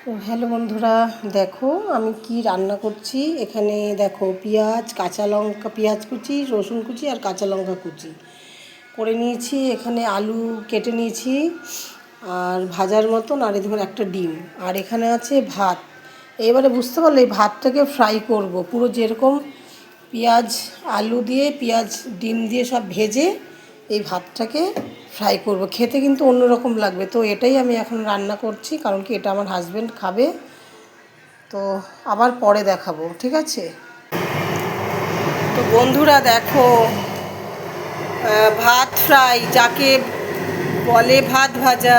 তো হ্যালো বন্ধুরা, দেখো আমি কি রান্না করছি। এখানে দেখো পেঁয়াজ, কাঁচা লঙ্কা, পেঁয়াজ কুচি, রসুন কুচি আর কাঁচা লঙ্কা কুচি করে নিয়েছি। এখানে আলু কেটে নিয়েছি আর ভাজার মতন, আর এখানে একটা ডিম, আর এখানে আছে ভাত। এবারে বুঝতে পারলে এই ভাতটাকে ফ্রাই করব, পুরো যেরকম পেঁয়াজ আলু দিয়ে, পেঁয়াজ ডিম দিয়ে সব ভেজে এই ভাতটাকে ফ্রাই করব। খেতে কিন্তু অন্যরকম লাগবে। তো এটাই আমি এখন রান্না করছি, কারণ কি এটা আমার হাজব্যান্ড খাবে। তো আবার পরে দেখাবো, ঠিক আছে? তো বন্ধুরা দেখো, ভাত ফ্রাই যাকে বলে, ভাত ভাজা।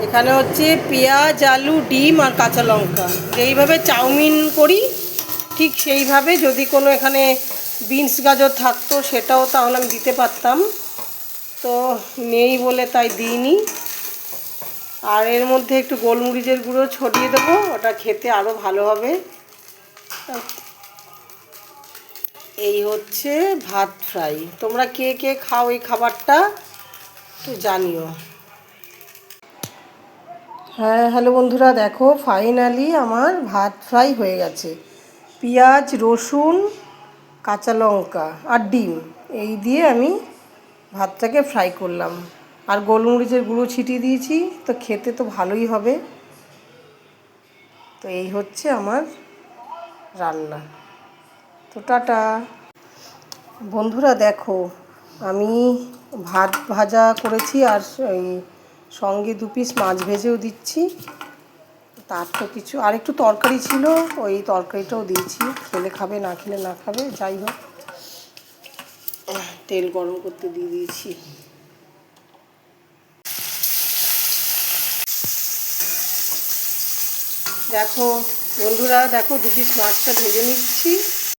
এখানে হচ্ছে পেঁয়াজ, আলু, ডিম আর কাঁচা লঙ্কা। যেইভাবে চাউমিন করি ঠিক সেইভাবে, যদি কোনো এখানে বিনস গাজর থাকতো সেটাও তাহলে আমি দিতে পারতাম, তো নেই বলে তাই দিইনি। আর এর মধ্যে একটু গোলমরিচের গুঁড়ো ছড়িয়ে দেবো, ওটা খেতে আরও ভালো হবে। এই হচ্ছে ভাত ফ্রাই। তোমরা কে কে খাও এই খাবারটা তো জানিও। হ্যাঁ হ্যালো বন্ধুরা, দেখো ফাইনালি আমার ভাত ফ্রাই হয়ে গেছে। পেঁয়াজ, রসুন, কাঁচা লঙ্কা আর ডিম এই দিয়ে আমি ভাতটাকে ফ্রাই করলাম, আর গোলমরিচের গুঁড়ো ছিটিয়ে দিয়েছি, তো খেতে তো ভালোই হবে। তো এই হচ্ছে আমার রান্না। তো টাটা বন্ধুরা, দেখো আমি ভাত ভাজা করেছি আর এই সঙ্গে 2 পিস মাছ ভেজেও দিচ্ছি। তার তো কিছু, আর একটু তরকারি ছিল, ওই তরকারিটাও দিয়েছি। খেলে খাবে, না খেলে না খাবে, যাই হোক। তেল গরম করতে দিয়ে দিয়েছি। দেখো বন্ধুরা, দেখো 2 পিস মাছটা ভেজে নিচ্ছি।